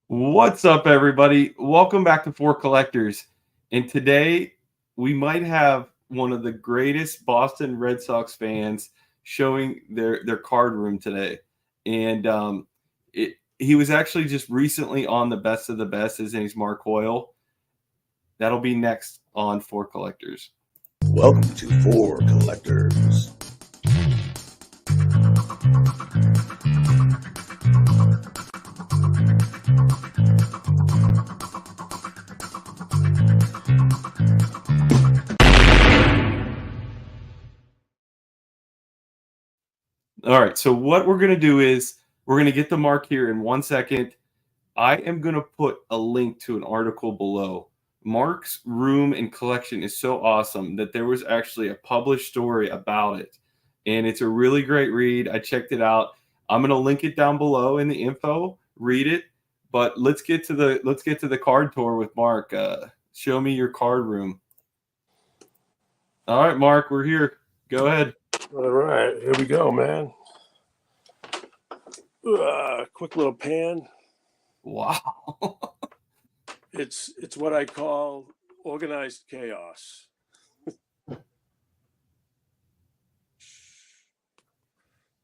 What's up, everybody? Welcome back to Four Collectors. And today we might have one of the greatest Boston Red Sox fans showing their card room today. And he was actually just recently on the Best of the Best. His name's Mark Hoyle. That'll be next on Four Collectors. Welcome to Four Collectors. All right. So what we're gonna do is we're gonna get the mark here in 1 second. I am going to put a link to an article below. Mark's room and collection is so awesome that there was actually a published story about it. And it's a really great read. I checked it out. I'm going to link it down below in the info. Read it. But let's get to the card tour with Mark. Show me your card room. All right, Mark, we're here. Go ahead. All right, here we go, man. Quick little pan. Wow. It's what I call organized chaos. I'm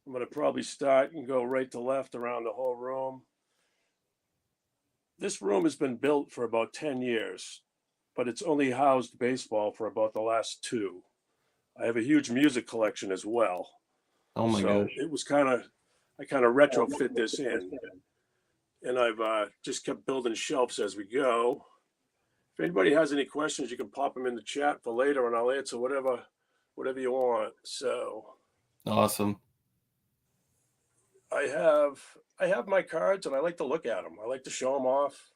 going to probably start and go right to left around the whole room. This room has been built for about 10 years, but it's only housed baseball for about the last 2. I have a huge music collection as well. Oh my gosh. It was I kind of retrofit this in, and I've just kept building shelves as we go. If anybody has any questions, you can pop them in the chat for later, and I'll answer whatever you want. So Awesome. I have my cards, and I like to look at them. I like to show them off.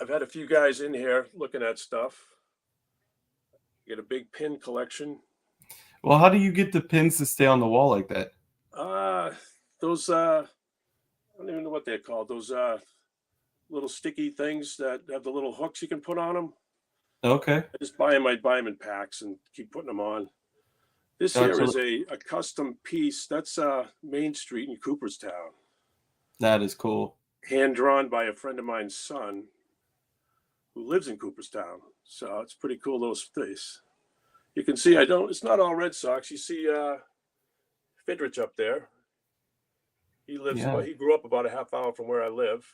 I've had a few guys in here looking at stuff. Get a big pin collection. Well, how do you get the pins to stay on the wall like that? Those I don't even know what they're called. Those little sticky things that have the little hooks you can put on them. Okay. I just buy them in packs and keep putting them on. This here is a custom piece. That's Main Street in Cooperstown. That is cool. Hand drawn by a friend of mine's son who lives in Cooperstown. So it's pretty cool, those things. You can see it's not all Red Sox. You see Fidrich up there. He grew up about a half hour from where I live.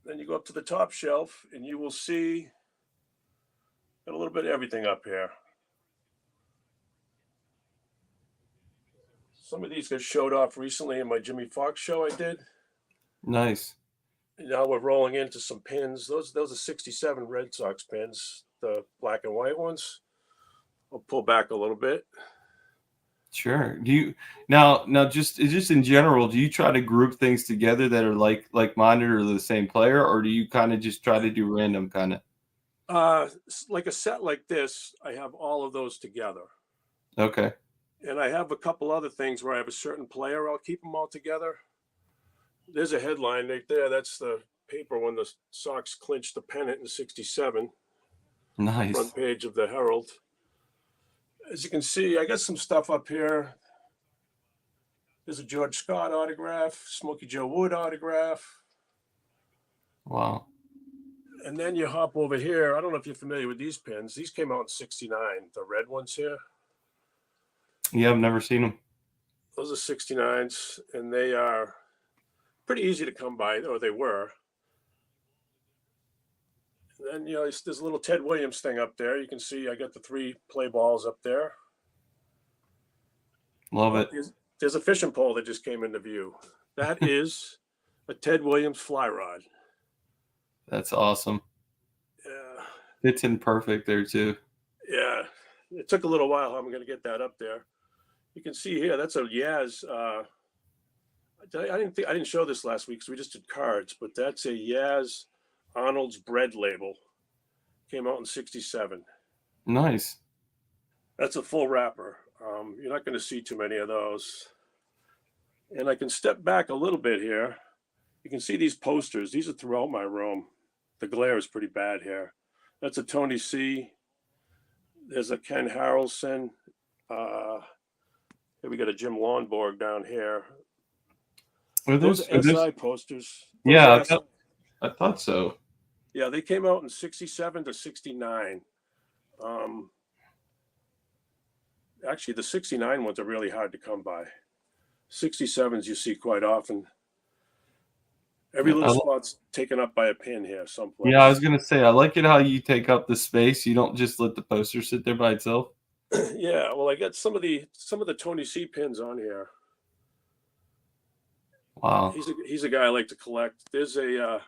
Then you go up to the top shelf and you will see a little bit of everything up here. Some of these got showed off recently in my Jimmy Fox show I did. Nice. And now we're rolling into some pins. Those are 67 Red Sox pins, the black and white ones. I'll pull back a little bit. Sure. Do you now just in general, do you try to group things together that are like-minded or the same player, or do you kind of just try to do random kind of? Like a set like this, I have all of those together. Okay. And I have a couple other things where I have a certain player. I'll keep them all together. There's a headline right there. That's the paper when the Sox clinched the pennant in '67. Nice. Front page of the Herald. As you can see, I got some stuff up here. There's a George Scott autograph, Smokey Joe Wood autograph. Wow. And then you hop over here. I don't know if you're familiar with these pins. These came out in '69, the red ones here. Yeah, I've never seen them. Those are 69s, and they are pretty easy to come by, or they were. And then, there's a little Ted Williams thing up there. You can see I got the 3 play balls up there. Love it. There's a fishing pole that just came into view. That is a Ted Williams fly rod. That's awesome. Yeah. Fits in perfect there, too. Yeah. It took a little while. I'm going to get that up there. You can see here, that's a Yaz. I didn't show this last week because we just did cards, but that's a Yaz Arnold's bread label. Came out in '67. Nice. That's a full wrapper. You're not going to see too many of those. And I can step back a little bit here. You can see these posters. These are throughout my room. The glare is pretty bad here. That's a Tony C. There's a Ken Harrelson. Here we got a Jim Lawnborg down here. Those are are SI posters. Those yeah, are SI. I thought so. Yeah, they came out in 67 to 69. Actually, the 69 ones are really hard to come by. 67s you see quite often. Every little spot's taken up by a pin here someplace. Yeah, I was gonna say I like it how you take up the space. You don't just let the poster sit there by itself. Yeah, well, I got some of the Tony C pins on here. Wow, He's a guy I like to collect. There's a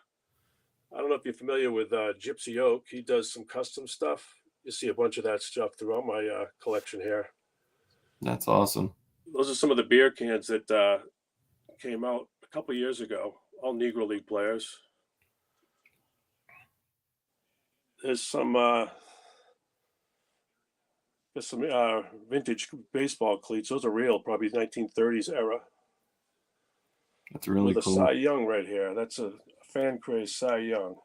I don't know if you're familiar with Gypsy Oak. He does some custom stuff. You see a bunch of that stuff throughout my collection here. that's awesome. Those are some of the beer cans that came out a couple years ago. All Negro League players. There's some vintage baseball cleats. Those are real, probably 1930s era. That's really With a cool. Cy Young right here. That's a fan crazed Cy Young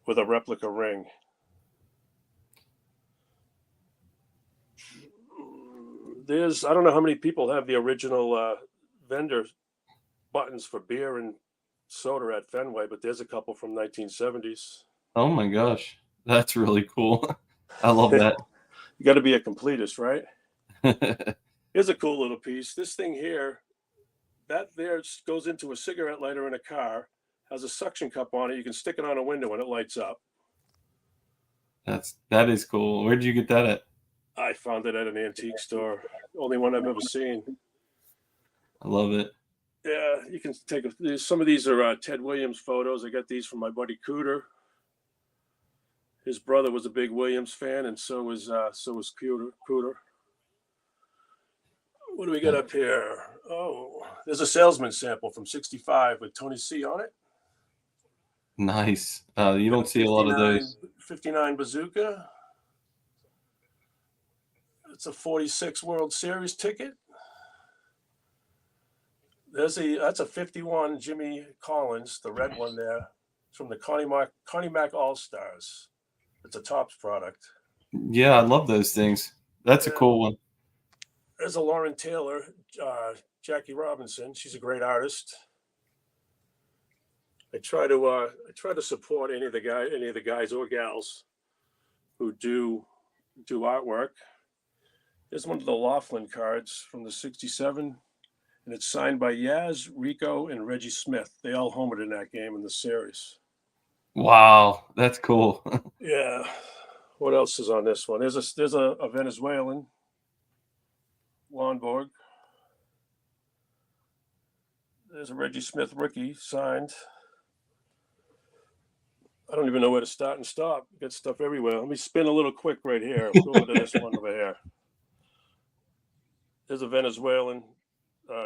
with a replica ring. I don't know how many people have the original vendor buttons for beer and soda at Fenway, but there's a couple from 1970s. Oh my gosh, that's really cool. I love that. You got to be a completist, right? Here's a cool little piece. This thing here, that there goes into a cigarette lighter in a car, has a suction cup on it. You can stick it on a window and it lights up. That is cool. Where'd you get that at? I found it at an antique store. Only one I've ever seen. I love it. Yeah, you can some of these are Ted Williams photos. I got these from my buddy Cooter. His brother was a big Williams fan, and so was Cooter. What do we got up here? Oh, there's a salesman sample from '65 with Tony C on it. Nice. You don't see a lot of those. 59 Bazooka. It's a 46 World Series ticket. That's a 51 Jimmy Collins, the red one there. It's from the Connie Mack All Stars. It's a Topps product. Yeah, I love those things. That's a cool one. There's a Lauren Taylor, Jackie Robinson. She's a great artist. I try to support any of the guys or gals who do artwork. There's one of the Laughlin cards from the '67, and it's signed by Yaz, Rico, and Reggie Smith. They all homered in that game in the series. Wow, that's cool. Yeah. What else is on this one? There's a Venezuelan, Lonborg. There's a Reggie Smith rookie signed. I don't even know where to start and stop. Got stuff everywhere. Let me spin a little quick right here. Go over to this one over here. There's a Venezuelan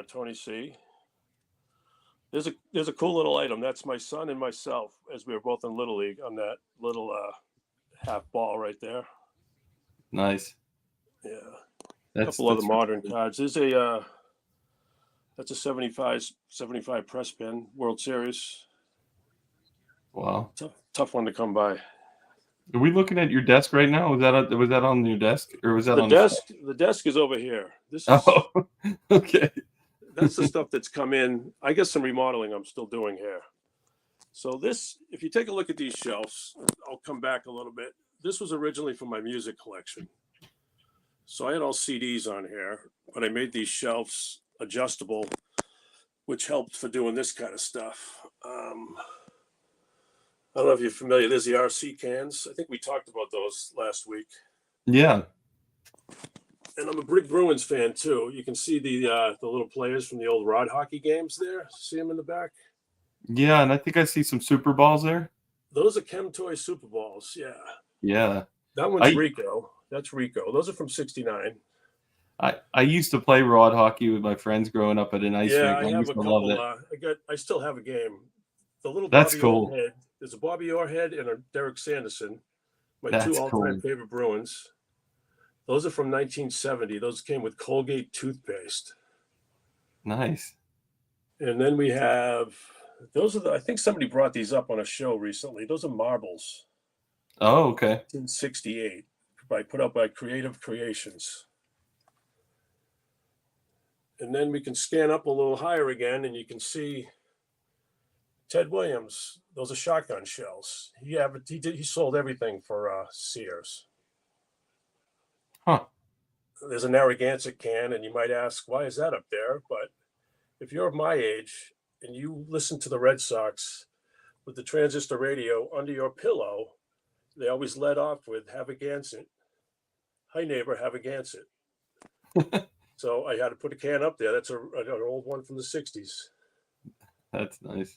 Tony C. There's a cool little item. That's my son and myself as we were both in Little League on that little half ball right there. Nice. Yeah. A couple other modern cards. There's that's a 75 press pin World Series. Wow. Tough one to come by. Are we looking at your desk right now? Was that on your desk, or was that the on desk? The desk is over here. This is Oh, okay. That's the stuff that's come in. I guess some remodeling I'm still doing here. So this, if you take a look at these shelves, I'll come back a little bit. This was originally from my music collection. So I had all CDs on here, but I made these shelves adjustable, which helped for doing this kind of stuff. I don't know if you're familiar. There's the RC cans. I think we talked about those last week. Yeah. And I'm a big Bruins fan too. You can see the little players from the old Rod hockey games there. See them in the back? Yeah, and I think I see some Super Balls there. Those are Chem Toy Super Balls. Yeah. Yeah. That one's Rico. That's Rico. Those are from '69. I used to play Rod hockey with my friends growing up at an ice rink. I have a couple. I still have a game. The little That's Bobby cool. Orr head. There's a Bobby Orr head and a Derek Sanderson. My That's two all-time cool. favorite Bruins. Those are from 1970. Those came with Colgate toothpaste. Nice. And then we have I think somebody brought these up on a show recently. Those are marbles. Oh, okay. 1968, put out by Creative Creations. And then we can scan up a little higher again, and you can see Ted Williams. Those are shotgun shells. He sold everything for Sears. Huh. There's a Narragansett can, and you might ask, why is that up there? But if you're of my age and you listen to the Red Sox with the transistor radio under your pillow, they always led off with "Have a Gansett." Hi neighbor, have a Gansett. So I had to put a can up there. That's an old one from the 60s. That's nice.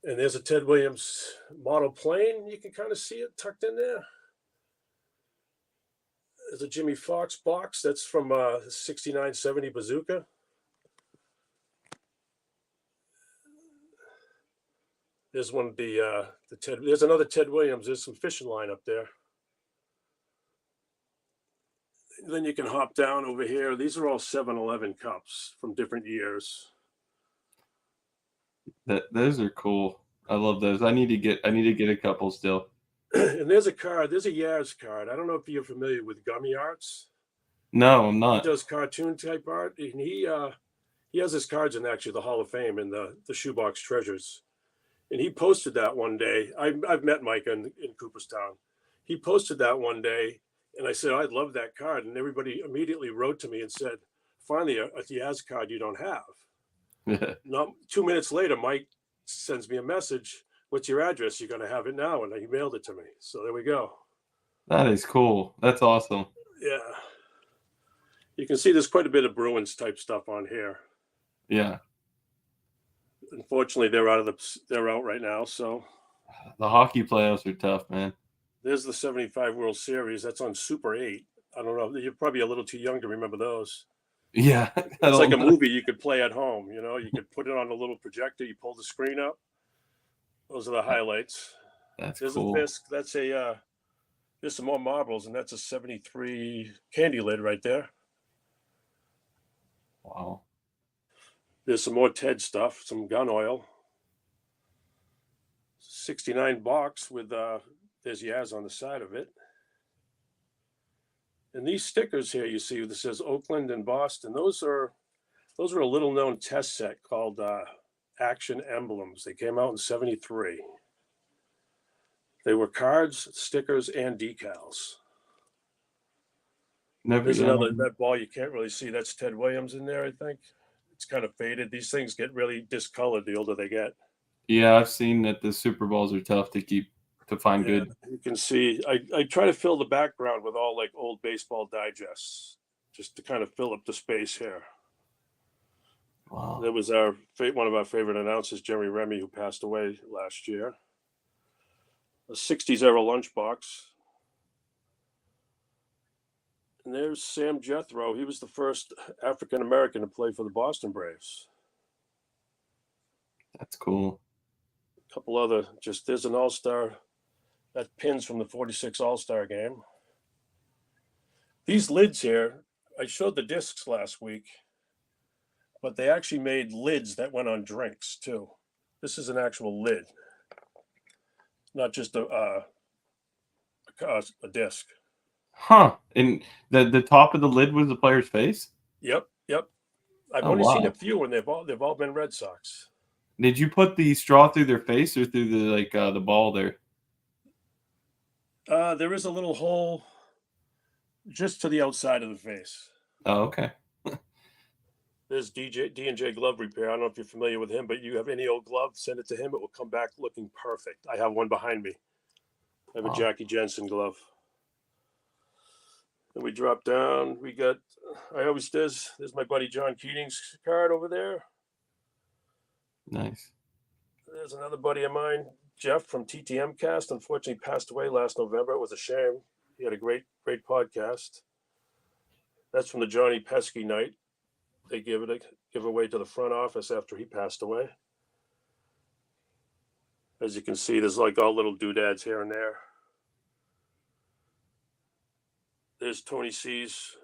And there's a Ted Williams model plane. You can kind of see it tucked in there. There's a Jimmy Fox box. That's from 69-70 Bazooka. There's one of the Ted. There's another Ted Williams. There's some fishing line up there. Then you can hop down over here. These are all 7-Eleven cups from different years. Those are cool. I love those. I need to get a couple still. And there's a card. There's a Yaz card. I don't know if you're familiar with Gummy Arts. No, I'm not. He does cartoon type art, and he has his cards in actually the Hall of Fame in the Shoebox Treasures. And he posted that one day. I've met Mike in Cooperstown. He posted that one day, and I said, I love that card. And everybody immediately wrote to me and said, finally, a Yaz card you don't have. Not 2 minutes later, Mike sends me a message. What's your address? You're going to have it now. And he mailed it to me. So there we go. That is cool. That's awesome. Yeah. You can see there's quite a bit of Bruins type stuff on here. Yeah. Unfortunately, they're out right now. So the hockey playoffs are tough, man. There's the 75 World Series. That's on Super 8. I don't know. You're probably a little too young to remember those. Yeah. It's like a movie you could play at home. You know, you could put it on a little projector. You pull the screen up. Those are the highlights. There's cool. a disc. That's a, there's some more marbles, and that's a 73 candy lid right there. Wow. There's some more Ted stuff, some gun oil. 69 box with, there's Yaz on the side of it. And these stickers here you see that says Oakland and Boston, those are a little known test set called Action Emblems. They came out in 73. They were cards, stickers, and decals. There's another that ball you can't really see. That's Ted Williams in there, I think. It's kind of faded. These things get really discolored the older they get. Yeah, I've seen that the Super Bowls are tough to find good. You can see I try to fill the background with all like old baseball digests just to kind of fill up the space here. Wow. That was one of our favorite announcers, Jerry Remy, who passed away last year. A 60s era lunchbox. And there's Sam Jethro. He was the first African American to play for the Boston Braves. That's cool. A couple other, there's an All-Star. That pins from the 46 All-Star game. These lids here, I showed the discs last week, but they actually made lids that went on drinks too. This is an actual lid, not just a disc. Huh. And the top of the lid was the player's face? Yep. I've only seen a few, and they've all been Red Sox. Did you put the straw through their face or through the ball there? There is a little hole just to the outside of the face. Oh, okay. There's D&J Glove Repair. I don't know if you're familiar with him, but you have any old glove, send it to him. It will come back looking perfect. I have one behind me. I have a Jackie Jensen glove. And we drop down. We got, there's my buddy John Keating's card over there. Nice. There's another buddy of mine, Jeff from TTM Cast. Unfortunately, passed away last November. It was a shame. He had a great podcast. That's from the Johnny Pesky night. They give away to the front office after he passed away. As you can see, there's like all little doodads here and there. There's Tony C's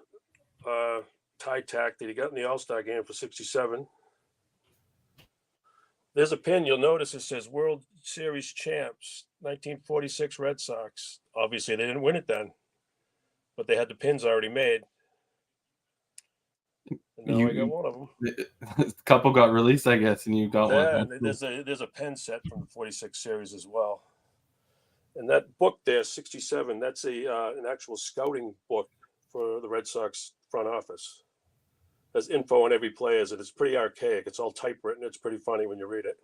tie tack that he got in the All-Star game for 67. There's a pin. You'll notice it says World Series Champs, 1946 Red Sox. Obviously, they didn't win it then, but they had the pins already made. And now I got one of them. A couple got released, I guess, and you got one. Yeah, That's and cool. there's a pen set from the 46 series as well. And that book there, 67, that's an actual scouting book for the Red Sox front office. There's info on every player, and it's pretty archaic. It's all typewritten. It's pretty funny when you read it.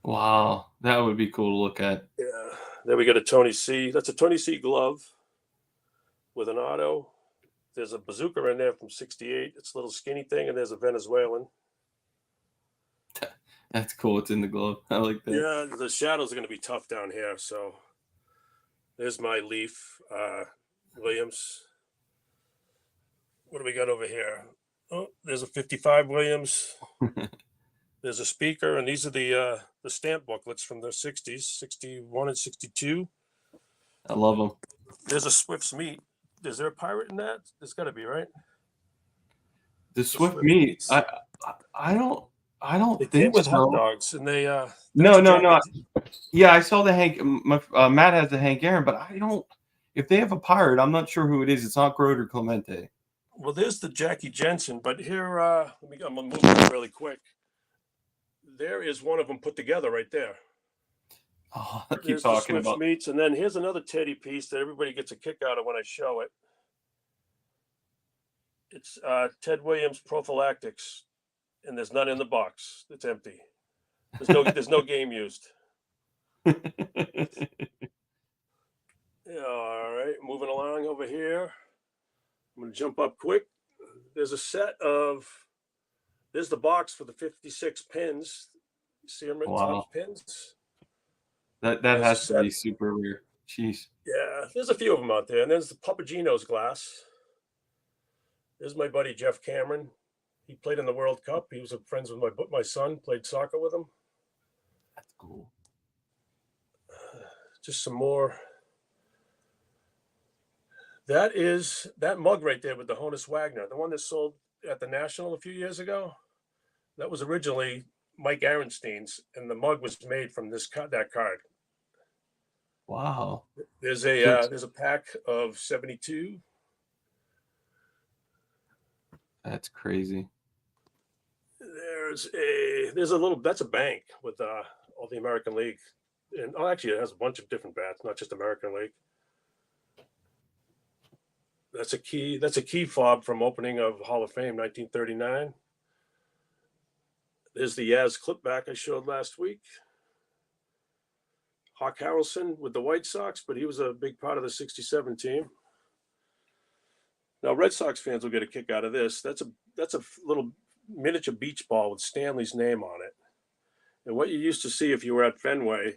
Wow, that would be cool to look at. Yeah. Then we got a Tony C. That's a Tony C glove with an auto. There's a bazooka in there from 68. It's a little skinny thing, and there's a Venezuelan. That's cool. It's in the glove. I like that. Yeah, the shadows are going to be tough down here. So there's my Leaf Williams. What do we got over here? Oh, there's a 55 Williams. There's a speaker, and these are the stamp booklets from the 60s, 61 and 62. I love them. There's a Swift's Meat. Is there a pirate in that? There's got to be, right? The Swift meat. I don't They think came with hot so. dogs, and they No. Yeah, I saw the Hank. Matt has the Hank Aaron, but I don't. If they have a pirate, I'm not sure who it is. It's not Grote or Clemente. Well, there's the Jackie Jensen, but here, I'm gonna move this really quick. There is one of them put together right there. Oh, I keep There's the talking Swift's about. Meats, and then here's another Teddy piece that everybody gets a kick out of when I show it. It's Ted Williams Prophylactics, and there's none in the box. It's empty. There's no game used. Yeah, all right, moving along over here. I'm going to jump up quick. There's a set of. There's the box for the 56 pins. You see them at top pins? That has to be super rare. Jeez. Yeah, there's a few of them out there. And there's the Papagino's glass. There's my buddy Jeff Cameron. He played in the World Cup. He was friends with my son, played soccer with him. That's cool. Just some more. That mug right there with the Honus Wagner, the one that sold at the National a few years ago. That was originally Mike Aaronstein's, and the mug was made from that card. Wow. There's a pack of 72. That's crazy. There's a little. That's a bank with all the American League, and actually it has a bunch of different bats, not just American League. That's a key fob from opening of Hall of Fame 1939. There's the Yaz clip back I showed last week. Hawk Harrelson with the White Sox, but he was a big part of the 67 team. Now, Red Sox fans will get a kick out of this. That's a little miniature beach ball with Stanley's name on it. And what you used to see if you were at Fenway,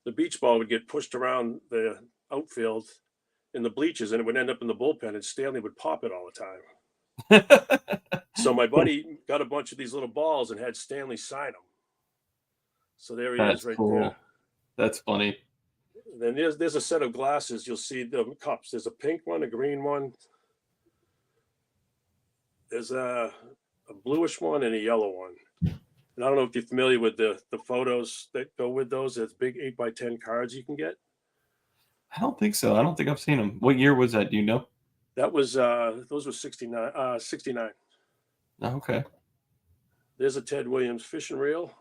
the beach ball would get pushed around the outfield in the bleachers, and it would end up in the bullpen, and Stanley would pop it all the time. So my buddy got a bunch of these little balls and had Stanley sign them. So there he is right there. That's funny. Then there's a set of glasses. You'll see the cups. There's a pink one, a green one. There's a bluish one and a yellow one. And I don't know if you're familiar with the photos that go with those. There's big 8x10 cards you can get. I don't think so. I don't think I've seen them. What year was that? Do you know? That was those were 69. 69. Okay. There's a Ted Williams fishing reel.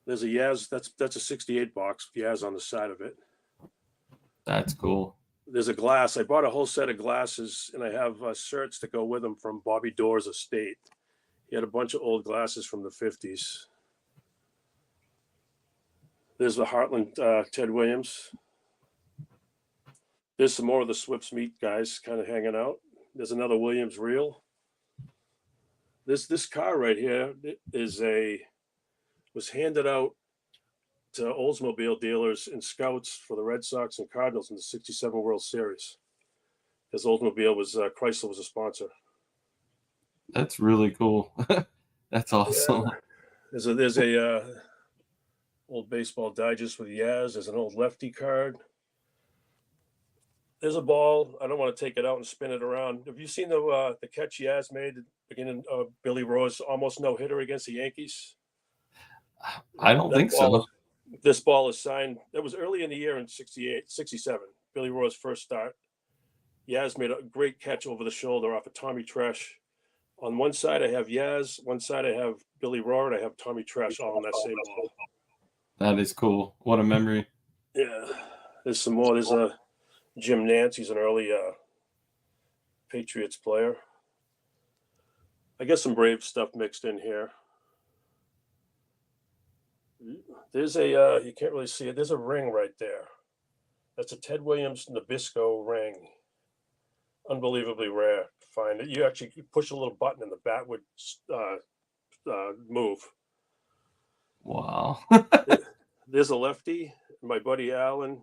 There's a Yaz. That's a 68 box. Yaz on the side of it. That's cool. There's a glass. I bought a whole set of glasses, and I have shirts that go with them from Bobby Doerr's estate. He had a bunch of old glasses from the 50s. There's the Heartland Ted Williams. There's some more of the Swift's Meat guys kind of hanging out. There's another Williams reel. This car right here was handed out to Oldsmobile dealers and scouts for the Red Sox and Cardinals in the 67 World Series. Because Oldsmobile Chrysler was a sponsor. That's really cool. That's awesome. Yeah. There's a old baseball digest with Yaz. There's an old lefty card. There's a ball. I don't want to take it out and spin it around. Have you seen the catch Yaz made at the beginning of Billy Rowe's almost no-hitter against the Yankees? I don't think so. This ball is signed. That was early in the year in 67. Billy Rowe's first start. Yaz made a great catch over the shoulder off of Tommy Tresh. On one side, I have Yaz. One side, I have Billy Rohr, and I have Tommy Tresh all on that same ball. That is cool. What a memory. Yeah. There's some more. There's a Jim Nance. He's an early Patriots player. I guess some Brave stuff mixed in here. There's a, you can't really see it. There's a ring right there. That's a Ted Williams Nabisco ring. Unbelievably rare to find it. You push a little button and the bat would move. Wow. There's a lefty. My buddy Alan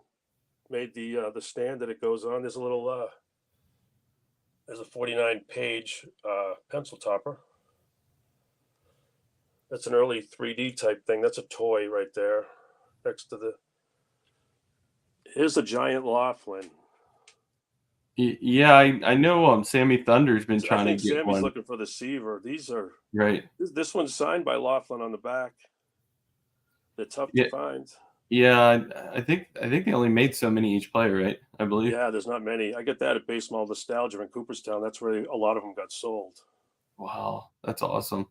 made the stand that it goes on. There's a little there's a 49-page pencil topper. That's an early 3D type thing. That's a toy right there next to the. Here's a giant Laughlin. Yeah, I know. Sammy Thunder's been trying to get Sammy's one. looking for the Seaver. These are Right. This one's signed by Laughlin on the back. They're tough to find. Yeah, I think they only made so many each player, right? I believe. Yeah, there's not many. I get that at Baseball Nostalgia in Cooperstown. That's where a lot of them got sold. Wow, that's awesome.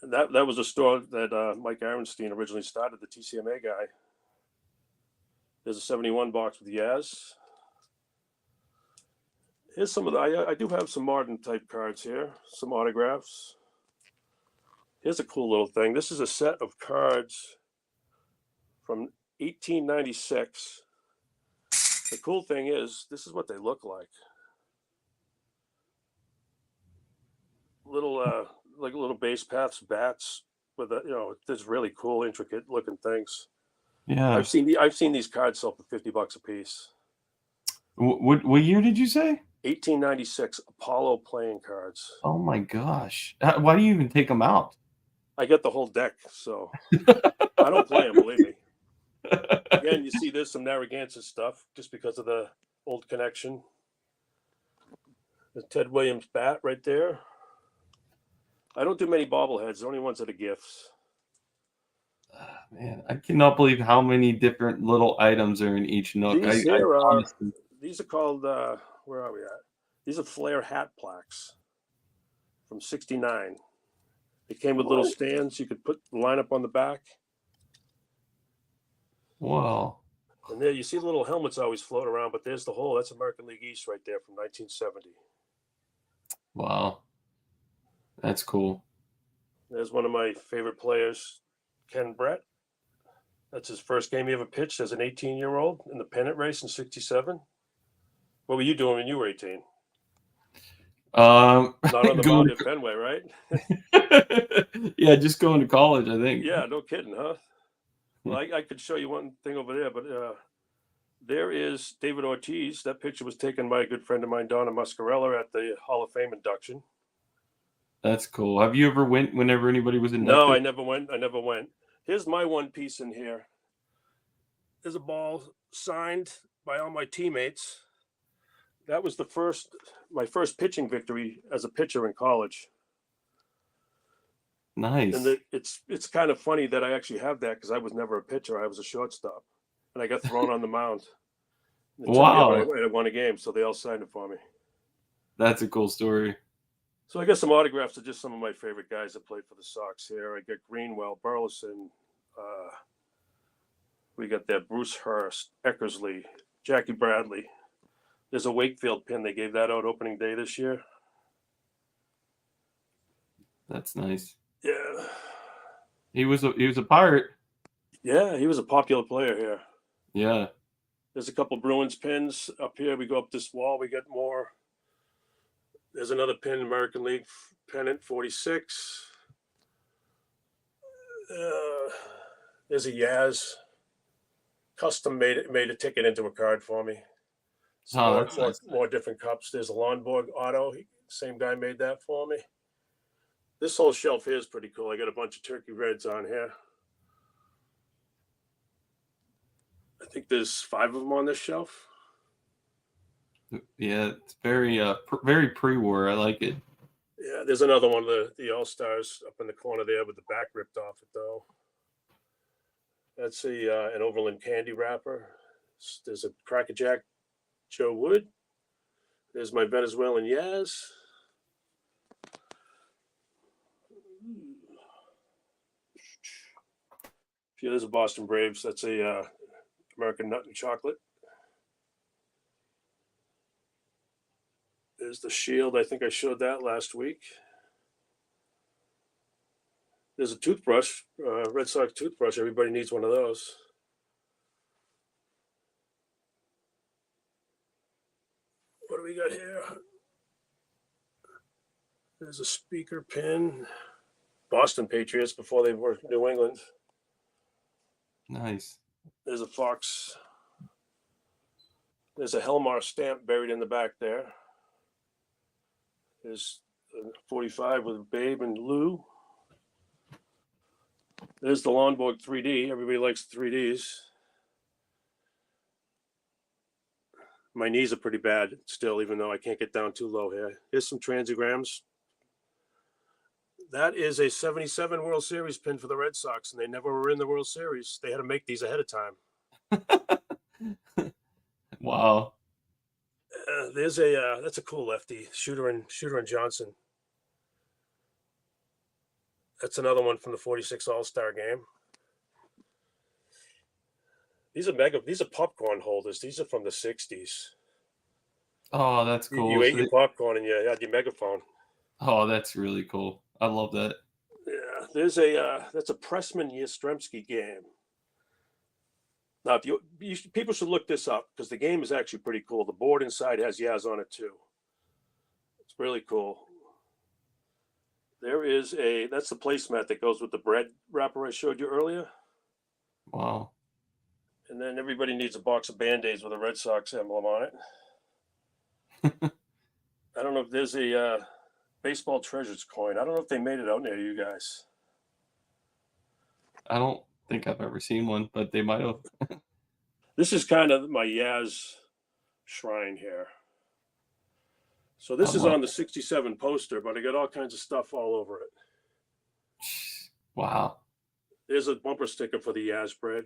And that was a store that Mike Aronstein originally started, the TCMA guy. There's a 71 box with Yaz. Here's some of the. I do have some modern type cards here, some autographs. Here's a cool little thing. This is a set of cards from 1896. The cool thing is, this is what they look like. Little, like little base paths, bats with there's really cool, intricate looking things. Yeah, I've seen these cards sell for $50 a piece. What year did you say? 1896 Apollo playing cards. Oh my gosh! Why do you even take them out? I get the whole deck, so I don't play them. Believe me. Again, you see there's some Narragansett stuff just because of the old connection. The Ted Williams bat right there. I don't do many bobbleheads. The only ones that are gifts. Man, I cannot believe how many different little items are in each nook. These are called, where are we at? These are Flair hat plaques from '69. They came with little stands. You could put the lineup on the back. Wow. And there you see the little helmets always float around, but there's the hole. That's American League East right there from 1970. Wow. That's cool. There's one of my favorite players, Ken Brett. That's his first game he ever pitched as an 18-year-old in the pennant race in '67. What were you doing when you were 18? Not on the mound at Fenway, right? Yeah, just going to college, I think. Yeah, no kidding, huh? Well, I could show you one thing over there, but there is David Ortiz. That picture was taken by a good friend of mine, Donna Muscarella, at the Hall of Fame induction. That's cool. Have you ever went whenever anybody was inducted? No, I never went. Here's my one piece in here. There's a ball signed by all my teammates. That was my first pitching victory as a pitcher in college. Nice. And it's kind of funny that I actually have that because I was never a pitcher. I was a shortstop, and I got thrown on the mound. Wow! I won a game, so they all signed it for me. That's a cool story. So I got some autographs of just some of my favorite guys that played for the Sox here. I got Greenwell, Burleson. We got that Bruce Hurst, Eckersley, Jackie Bradley. There's a Wakefield pin. They gave that out opening day this year. That's nice. Yeah. He was a Pirate. Yeah, he was a popular player here. Yeah. There's a couple Bruins pins up here. We go up this wall. We get more. There's another pin, American League pennant, 46. There's a Yaz. Custom made a ticket into a card for me. More different cups. There's a Lonborg auto. Same guy made that for me. This whole shelf here is pretty cool. I got a bunch of Turkey Reds on here. I think there's 5 of them on this shelf. Yeah, it's very pre-war. I like it. Yeah, there's another one of the All-Stars up in the corner there with the back ripped off it, though. That's an Overland candy wrapper. There's a Cracker Jack Joe Wood. There's my Venezuelan Yaz. Yeah, there's a Boston Braves. That's a American Nut and Chocolate. There's the Shield. I think I showed that last week. There's a toothbrush, Red Sox toothbrush. Everybody needs one of those. What do we got here? There's a speaker pin. Boston Patriots before they were New England. Nice. There's a Fox. There's a Helmar stamp buried in the back there. There's a 45 with Babe and Lou. There's the Longboard 3D. Everybody likes 3Ds. My knees are pretty bad still, even though I can't get down too low here. Here's some transigrams. That is a 77 World Series pin for the Red Sox, and they never were in the World Series. They had to make these ahead of time. Wow. There's a that's a cool lefty, Shooter and Johnson. That's another one from the 46 All-Star game. These are popcorn holders. These are from the 60s. Oh, that's cool. You ate your popcorn and you had your megaphone. Oh, that's really cool. I love that. Yeah, there's that's a Pressman Yastrzemski game. Now, people should look this up because the game is actually pretty cool. The board inside has Yaz on it too. It's really cool. There is that's the placemat that goes with the bread wrapper I showed you earlier. Wow. And then everybody needs a box of Band-Aids with a Red Sox emblem on it. I don't know if there's a baseball treasures coin. I don't know if they made it out near you guys. I don't think I've ever seen one, but they might have. This is kind of my Yaz shrine here. So this is on the 67 poster, but I got all kinds of stuff all over it. Wow. There's a bumper sticker for the Yaz bread.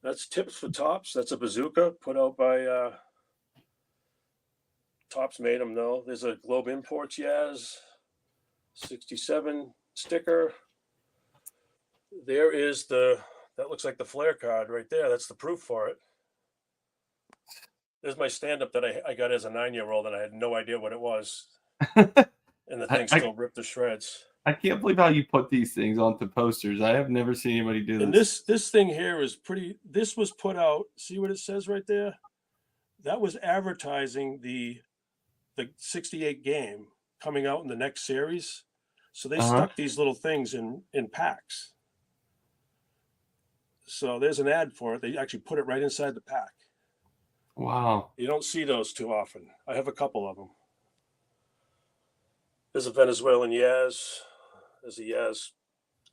That's Tips for Tops. That's a bazooka put out by Tops made them, though. There's a Globe Imports Yaz 67 sticker. There is that looks like the Flair card right there. That's the proof for it. There's my stand-up that I got as a 9-year-old, and I had no idea what it was. And the thing still ripped to shreds. I can't believe how you put these things onto posters. I have never seen anybody do this. And this thing here is pretty. This was put out. See what it says right there? That was advertising the 68 game coming out in the next series. So they stuck these little things in packs. So there's an ad for it. They actually put it right inside the pack. Wow. You don't see those too often. I have a couple of them. There's a Venezuelan Yaz. There's a Yaz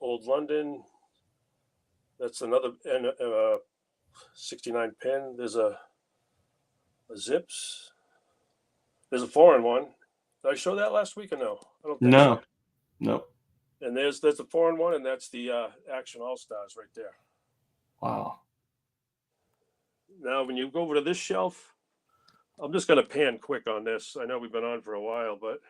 Old London. That's another 69 pin. There's a Zips. There's a foreign one. Did I show that last week or no? I don't think so. No. And there's the foreign one, and that's the Action All-Stars right there. Wow. Now, when you go over to this shelf, I'm just going to pan quick on this. I know we've been on for a while, but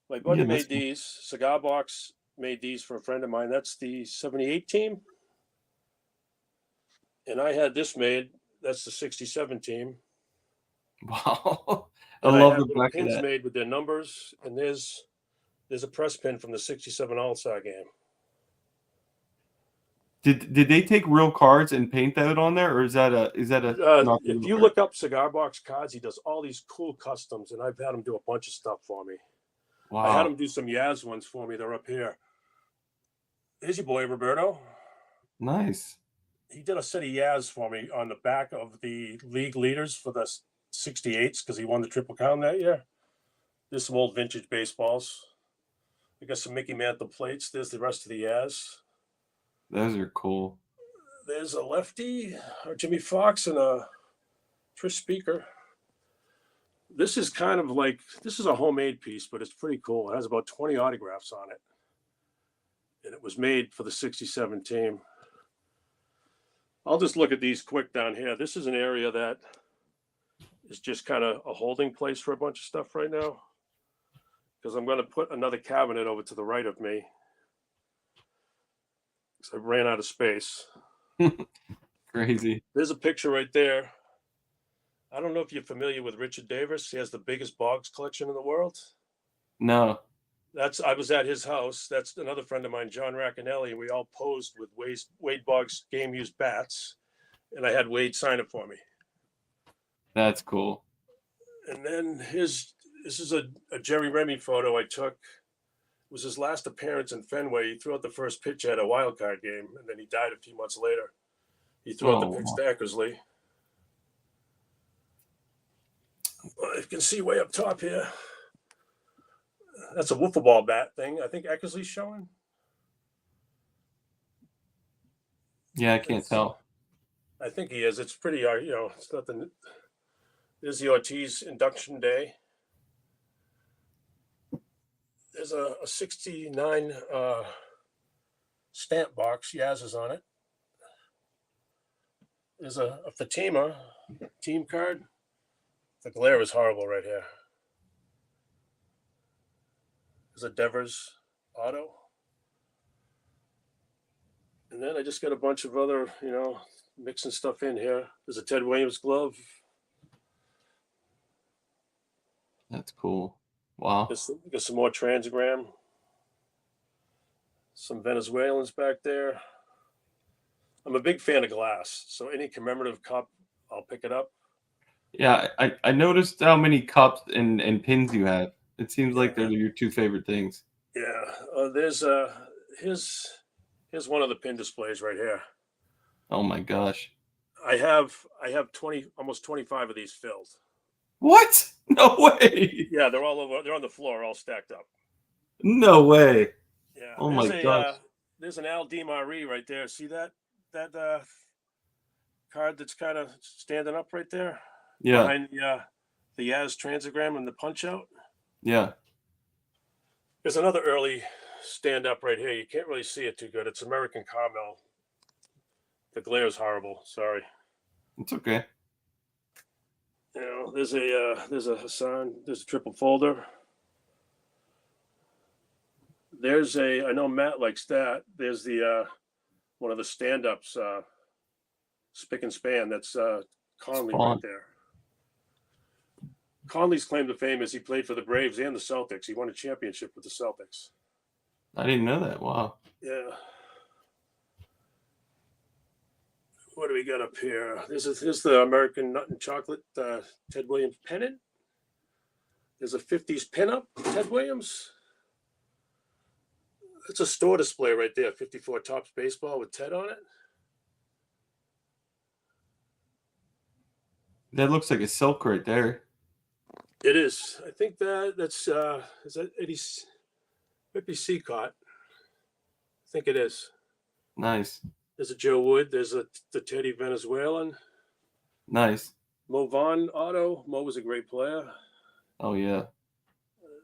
my buddy made these. Cigar Box made these for a friend of mine. That's the 78 team. And I had this made. That's the 67 team. Wow. I love have the back pins of that. made with their numbers. And there's a press pin from the 67 All-Star game. Did they take real cards and paint that on there, or is that a if you look up Cigar Box cards, he does all these cool customs, and I've had him do a bunch of stuff for me. Wow. I had him do some Yaz ones for me. They're up here. Here's your boy Roberto. Nice. He did a set of Yaz for me on the back of the league leaders for the 68s because he won the Triple Crown that year. There's some old vintage baseballs. I got some Mickey Mantle plates. There's the rest of the Yaz. Those are cool. There's a lefty, or Jimmy Fox, and a Trish Speaker. This is kind of like, this is a homemade piece, but it's pretty cool. It has about 20 autographs on it. And it was made for the 67 team. I'll just look at these quick down here. This is an area that is just kind of a holding place for a bunch of stuff right now, because I'm going to put another cabinet over to the right of me because I ran out of space. Crazy. There's a picture right there. I don't know if you're familiar with Richard Davis. He has the biggest Boggs collection in the world. No. I was at his house. That's another friend of mine, John Raccanelli. We all posed with Wade Boggs game used bats, and I had Wade sign it for me. That's cool. And then this is a Jerry Remy photo I took. It was his last appearance in Fenway. He threw out the first pitch at a wild card game, and then he died a few months later. He threw out the pitch to Eckersley. Well, you can see way up top here. That's a wiffle ball bat thing. I think Eckersley's showing. Yeah, I can't tell. I think he is. It's pretty, it's nothing. There's the Ortiz induction day. There's a 69 stamp box. Yaz is on it. There's a Fatima team card. The glare is horrible right here. There's a Devers auto. And then I just got a bunch of other, mixing stuff in here. There's a Ted Williams glove. That's cool. Wow. Got some more Transagram. Some Venezuelans back there. I'm a big fan of glass, so any commemorative cup, I'll pick it up. Yeah, I noticed how many cups and pins you have. It seems like they're your two favorite things. Yeah, here's one of the pin displays right here. Oh my gosh. I have 20, almost 25 of these filled. What? No way. Yeah, they're all over. They're on the floor, all stacked up. No way. Yeah. Oh my gosh. There's an Al DiMarie right there. See that card that's kind of standing up right there? Yeah. Behind the Yaz Transagram and the punch out. Yeah. There's another early stand up right here. You can't really see it too good. It's American Carmel. The glare is horrible. Sorry. It's okay. There's a Hassan. There's a triple folder. I know Matt likes that. There's the one of the stand-ups, spick and span. That's Conley right there. Conley's claim to fame is he played for the Braves and the Celtics. He won a championship with the Celtics. I didn't know that. Wow. Yeah. What do we got up here? This is the American Nut and Chocolate Ted Williams pennant. There's a 50s pinup Ted Williams. It's a store display right there. 54 Topps baseball with Ted on it. That looks like a silk right there. It is. I think that's is that 80s? Might be Seacott. I think it is. Nice. There's a Joe Wood. There's the Teddy Venezuelan. Nice. Mo Vaughn auto. Mo was a great player. Oh yeah.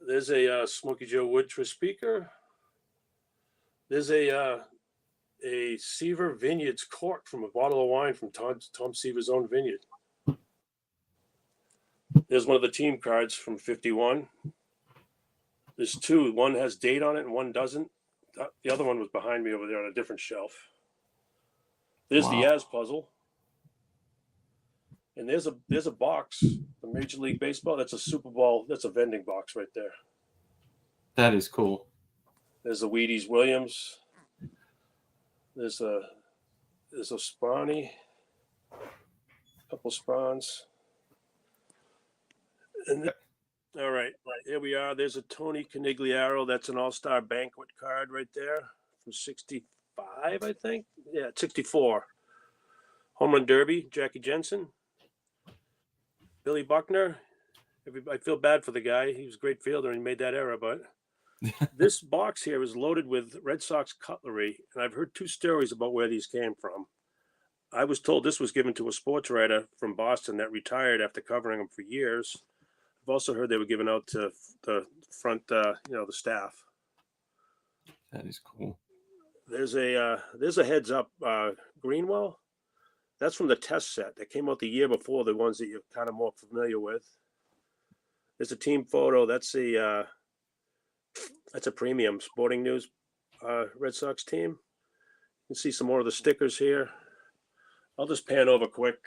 There's a Smokey Joe Wood speaker. There's a Seaver Vineyards cork from a bottle of wine from Tom Seaver's own vineyard. There's one of the team cards from 51. There's two. One has date on it and one doesn't. The other one was behind me over there on a different shelf. There's the Yaz puzzle. And there's a box, the Major League Baseball. That's a Super Bowl. That's a vending box right there. That is cool. There's a Wheaties Williams. There's a Spawny. A couple Spawns. And all right, here we are. There's a Tony Canigliaro. That's an All-Star Banquet card right there from 65, I think. Yeah, 64. Home Run Derby, Jackie Jensen. Billy Buckner. I feel bad for the guy. He was a great fielder and he made that error, but this box here is loaded with Red Sox cutlery, and I've heard two stories about where these came from. I was told this was given to a sports writer from Boston that retired after covering them for years. I've also heard they were given out to the front, the staff. That is cool. There's a heads up Greenwell. That's from the test set that came out the year before, the ones that you're kind of more familiar with. There's a team photo. That's a premium Sporting News Red Sox team. You can see some more of the stickers here. I'll just pan over quick.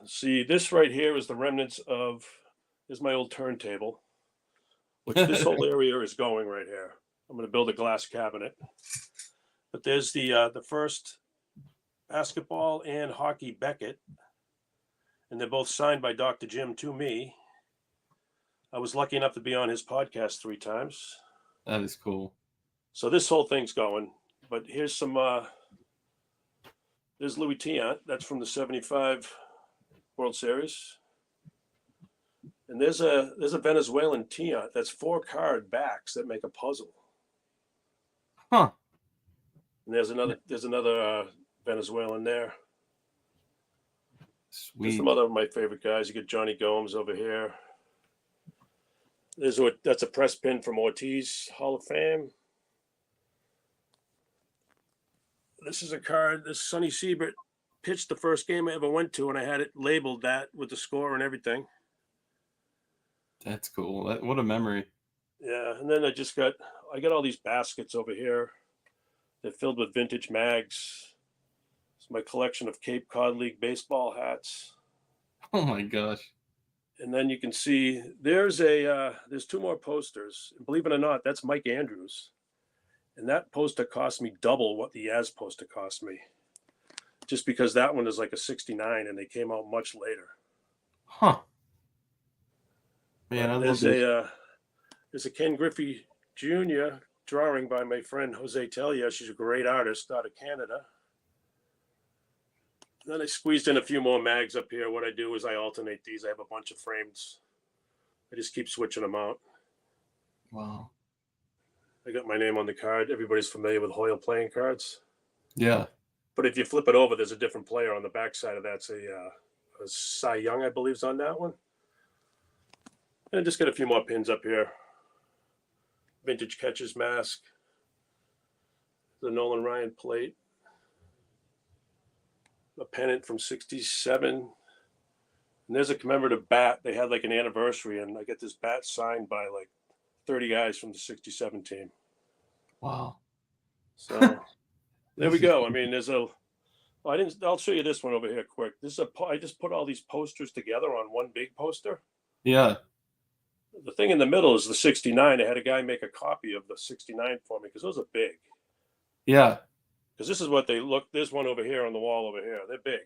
See, this right here is the remnants of, is my old turntable, which this whole area is going right here. I'm going to build a glass cabinet. But there's the first basketball and hockey Beckett, and they're both signed by Dr. Jim to me. I was lucky enough to be on his podcast 3 times. That is cool. So this whole thing's going. But here's some, there's Louis Tiant. That's from the 75 World Series. And there's a Venezuelan Tiant. That's 4 card backs that make a puzzle. Huh. And there's another Venezuelan there. Sweet. There's some other of my favorite guys. You get Johnny Gomes over here. That's a press pin from Ortiz Hall of Fame. This is a card. This Sonny Siebert pitched the first game I ever went to, and I had it labeled that with the score and everything. That's cool. What a memory. Yeah, and then I got all these baskets over here. They're filled with vintage mags. It's my collection of Cape Cod League baseball hats. Oh my gosh. And then you can see there's 2 more posters. And believe it or not, that's Mike Andrews. And that poster cost me double what the Yaz poster cost me. Just because that one is like a 69 and they came out much later. Huh. Man, I love this. There's a Ken Griffey Jr. drawing by my friend Jose Telia. She's a great artist out of Canada. Then I squeezed in a few more mags up here. What I do is I alternate these. I have a bunch of frames. I just keep switching them out. Wow. I got my name on the card. Everybody's familiar with Hoyle playing cards. Yeah. But if you flip it over, there's a different player on the backside of that. It's a Cy Young, I believe, is on that one. And just got a few more pins up here. Vintage catcher's mask. The Nolan Ryan plate. A pennant from 67. And there's a commemorative bat. They had like an anniversary, and I get this bat signed by like 30 guys from the 67 team. Wow. So there we go. I mean, I'll show you this one over here quick. I just put all these posters together on one big poster. Yeah. The thing in the middle is the 69. I had a guy make a copy of the 69 for me because those are big. Yeah. Because this is what they look. There's one over here on the wall over here. They're big.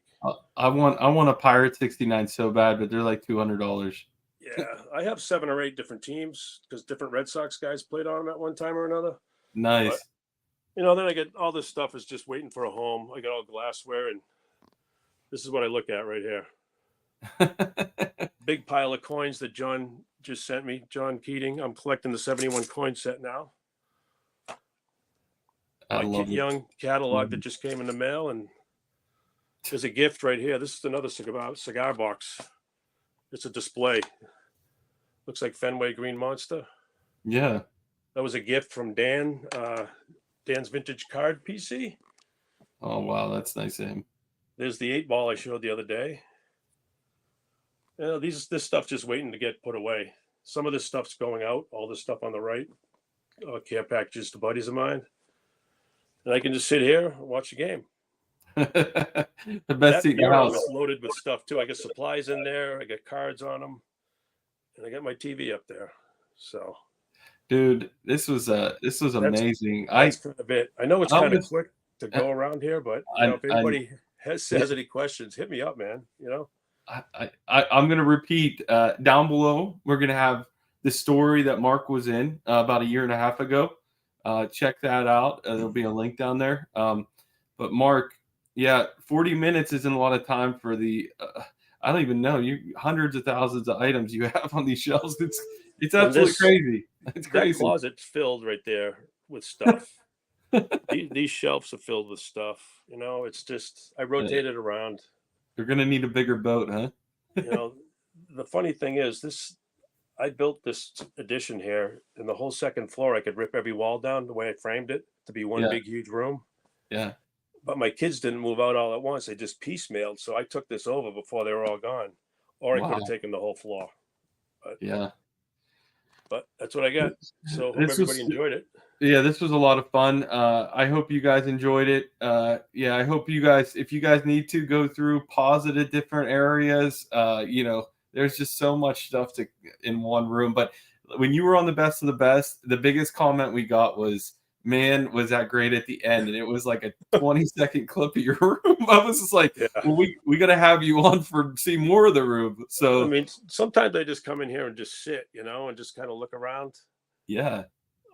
I want a Pirate 69 so bad, but they're like $200. Yeah, I have 7 or 8 different teams because different Red Sox guys played on them at one time or another. Nice. But, then I get all this stuff is just waiting for a home. I got all glassware, and this is what I look at right here. Big pile of coins that John just sent me. John Keating. I'm collecting the 71 coin set now. My Kid Young catalog that just came in the mail, and there's a gift right here. This is another cigar box. It's a display. Looks like Fenway Green Monster. Yeah. That was a gift from Dan. Dan's vintage card PC. Oh wow, that's nice of him. There's the 8-ball I showed the other day. This stuff's just waiting to get put away. Some of this stuff's going out. All this stuff on the right, care packages to buddies of mine. And I can just sit here and watch the game. The best seat in the house. Is loaded with stuff too. I got supplies in there. I got cards on them, and I got my TV up there. So, dude, this was amazing. That's kind of it. I know it's kind of quick to go around here, but if anybody has any questions, hit me up, man. I'm gonna repeat down below. We're gonna have the story that Mark was in about a year and a half ago. Check that out. There'll be a link down there. But Mark, 40 minutes isn't a lot of time for the. I don't even know hundreds of thousands of items you have on these shelves. It's absolutely crazy. It's crazy. That closet's filled right there with stuff. these shelves are filled with stuff. It's just I rotate it around. You're gonna need a bigger boat, huh? The funny thing is I built this addition here, and the whole second floor I could rip every wall down the way I framed it to be one big huge room. Yeah. but my kids didn't move out all at once. They just piecemealed. So I took this over before they were all gone, or I could have Wow. taken the whole floor. Yeah. But that's what I got. So hope This everybody was enjoyed it. Yeah, this was a lot of fun. I hope you guys enjoyed it. Yeah, I hope you guys, if you guys need to go through, pause it at different areas. There's just so much stuff in one room. But when you were on the best of the best, the biggest comment we got was, "Man, was that great at the end?" And it was like a 20-second clip of your room. I was just like, Yeah. "Well, we got to have you on for see more of the room." I So mean, sometimes I just come in here and just sit, and just kind of look around. yeah,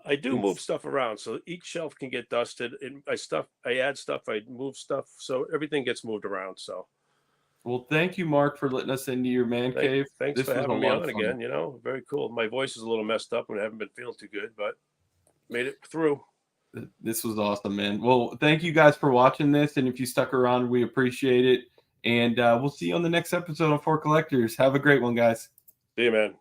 I do move it's stuff around, so each shelf can get dusted. And I add stuff, I move stuff, so everything gets moved around. So well. Thank you, Mark, for letting us into your man cave. thanks This for was a having me lot of on fun. again. Very cool. My voice is a little messed up and I haven't been feeling too good, but made it through. This was awesome, man. Well, thank you guys for watching this. And if you stuck around, we appreciate it. And we'll see you on the next episode of For Collectors. Have a great one, guys. See you, man.